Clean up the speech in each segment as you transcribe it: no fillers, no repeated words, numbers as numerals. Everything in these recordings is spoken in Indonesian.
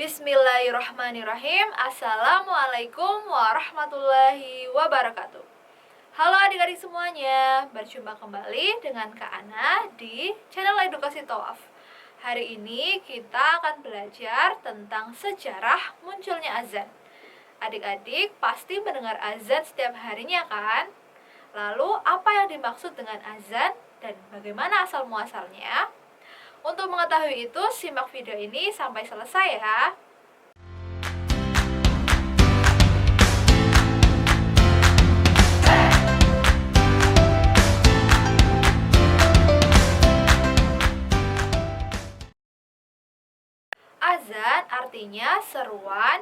Bismillahirrahmanirrahim. Assalamualaikum warahmatullahi wabarakatuh. Halo adik-adik semuanya, berjumpa kembali dengan Kak Ana di channel Edukasi Tawaf. Hari ini kita akan belajar tentang sejarah munculnya azan. Adik-adik pasti mendengar azan setiap harinya kan? Lalu apa yang dimaksud dengan azan dan bagaimana asal muasalnya? Untuk mengetahui itu, simak video ini sampai selesai ya. Azan artinya seruan,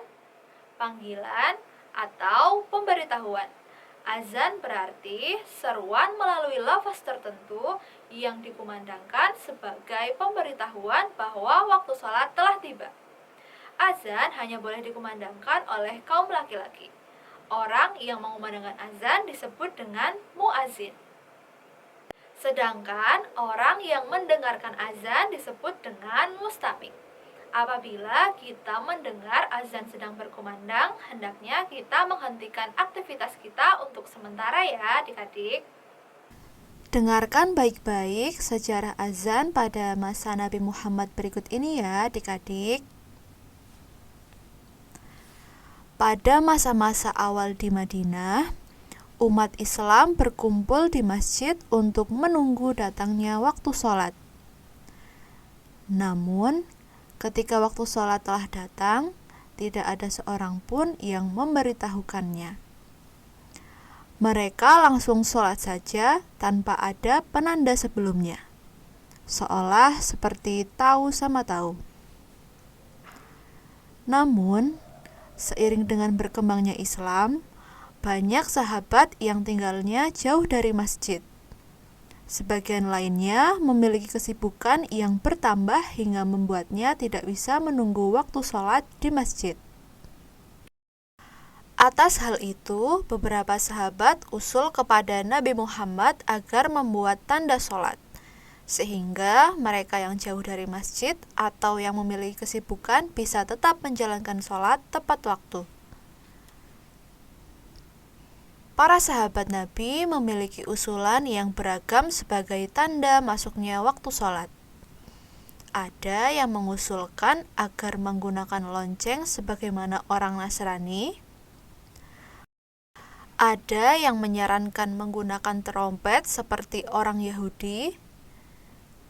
panggilan, atau pemberitahuan. Azan berarti seruan melalui lafaz tertentu yang dikumandangkan sebagai pemberitahuan bahwa waktu sholat telah tiba. Azan hanya boleh dikumandangkan oleh kaum laki-laki. Orang yang mengumandangkan azan disebut dengan muazin. Sedangkan orang yang mendengarkan azan disebut dengan mustami'. Apabila kita mendengar azan sedang berkumandang, hendaknya kita menghentikan aktivitas kita untuk sementara ya adik-adik. Dengarkan baik-baik sejarah azan pada masa Nabi Muhammad berikut ini ya adik-adik. Pada masa-masa awal di Madinah, umat Islam berkumpul di masjid untuk menunggu datangnya waktu sholat. Namun, ketika waktu sholat telah datang, tidak ada seorang pun yang memberitahukannya. Mereka langsung sholat saja tanpa ada penanda sebelumnya, seolah seperti tahu sama tahu. Namun, seiring dengan berkembangnya Islam, banyak sahabat yang tinggalnya jauh dari masjid. Sebagian lainnya memiliki kesibukan yang bertambah hingga membuatnya tidak bisa menunggu waktu sholat di masjid. Atas hal itu, beberapa sahabat usul kepada Nabi Muhammad agar membuat tanda sholat, sehingga mereka yang jauh dari masjid atau yang memiliki kesibukan bisa tetap menjalankan sholat tepat waktu. Para sahabat Nabi memiliki usulan yang beragam sebagai tanda masuknya waktu sholat. Ada yang mengusulkan agar menggunakan lonceng sebagaimana orang Nasrani. Ada yang menyarankan menggunakan trompet seperti orang Yahudi.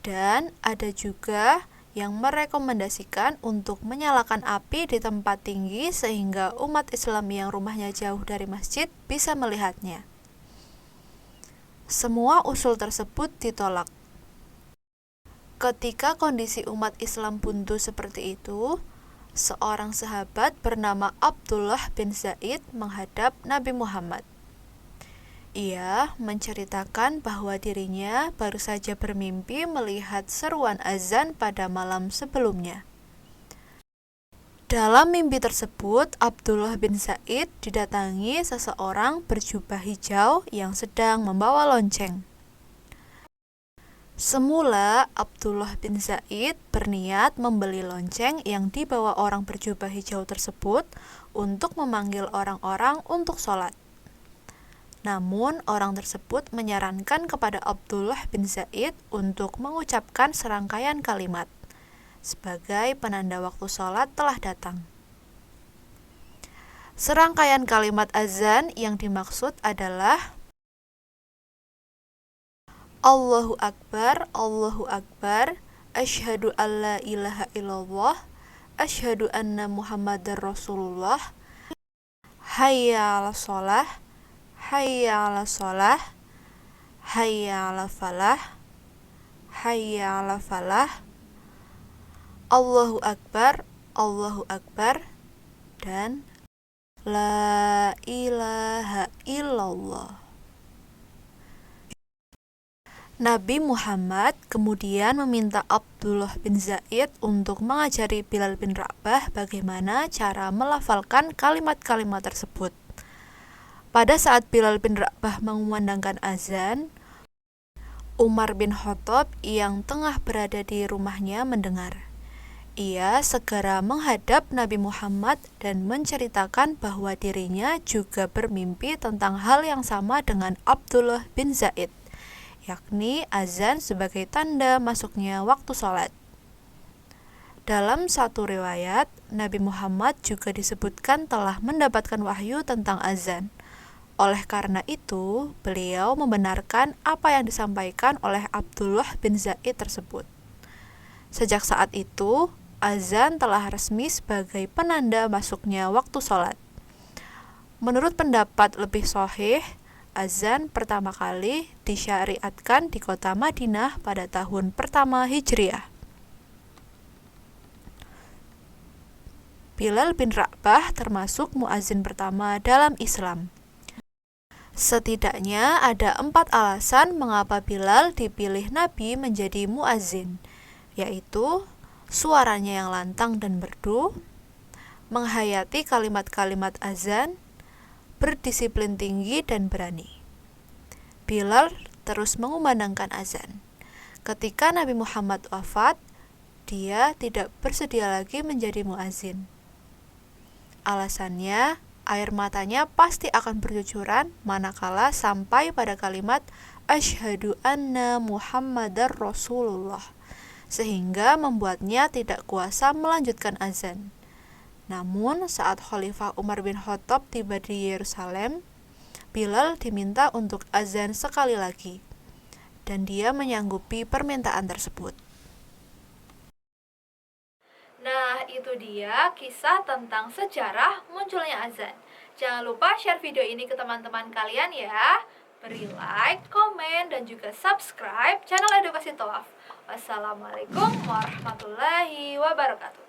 Dan ada juga yang merekomendasikan untuk menyalakan api di tempat tinggi sehingga umat Islam yang rumahnya jauh dari masjid bisa melihatnya. Semua usul tersebut ditolak. Ketika kondisi umat Islam buntu seperti itu, seorang sahabat bernama Abdullah bin Zaid menghadap Nabi Muhammad. Ia menceritakan bahwa dirinya baru saja bermimpi melihat seruan azan pada malam sebelumnya. Dalam mimpi tersebut, Abdullah bin Zaid didatangi seseorang berjubah hijau yang sedang membawa lonceng. Semula, Abdullah bin Zaid berniat membeli lonceng yang dibawa orang berjubah hijau tersebut untuk memanggil orang-orang untuk sholat. Namun, orang tersebut menyarankan kepada Abdullah bin Zaid untuk mengucapkan serangkaian kalimat sebagai penanda waktu sholat telah datang. Serangkaian kalimat azan yang dimaksud adalah Allahu Akbar, asyhadu an la ilaha illallah, asyhadu anna Muhammadar Rasulullah, hayya 'alas shalah, hayya 'alas shalah, hayya 'alal falah, hayya 'alal falah, Allahu Akbar, dan la ilaha illallah. Nabi Muhammad kemudian meminta Abdullah bin Zaid untuk mengajari Bilal bin Rabah bagaimana cara melafalkan kalimat-kalimat tersebut. Pada saat Bilal bin Rabah mengumandangkan azan, Umar bin Khattab yang tengah berada di rumahnya mendengar. Ia segera menghadap Nabi Muhammad dan menceritakan bahwa dirinya juga bermimpi tentang hal yang sama dengan Abdullah bin Zaid, yakni azan sebagai tanda masuknya waktu sholat. Dalam satu riwayat, Nabi Muhammad juga disebutkan telah mendapatkan wahyu tentang azan. Oleh karena itu, beliau membenarkan apa yang disampaikan oleh Abdullah bin Zaid tersebut. Sejak saat itu, azan telah resmi sebagai penanda masuknya waktu sholat. Menurut pendapat lebih sahih, azan pertama kali disyariatkan di kota Madinah pada tahun pertama Hijriah. Bilal bin Rabah termasuk muazin pertama dalam Islam. Setidaknya ada 4 alasan mengapa Bilal dipilih Nabi menjadi muazin, yaitu suaranya yang lantang dan merdu, menghayati kalimat-kalimat azan, berdisiplin tinggi dan berani. Bilal terus mengumandangkan azan. Ketika Nabi Muhammad wafat, dia tidak bersedia lagi menjadi muazin. Alasannya, air matanya pasti akan bercucuran manakala sampai pada kalimat Asyhadu anna Muhammadar Rasulullah, sehingga membuatnya tidak kuasa melanjutkan azan. Namun, saat Khalifah Umar bin Khattab tiba di Yerusalem, Bilal diminta untuk azan sekali lagi, dan dia menyanggupi permintaan tersebut. Nah, itu dia kisah tentang sejarah munculnya azan. Jangan lupa share video ini ke teman-teman kalian ya. Beri like, komen, dan juga subscribe channel Edukasi Toaf. Wassalamualaikum warahmatullahi wabarakatuh.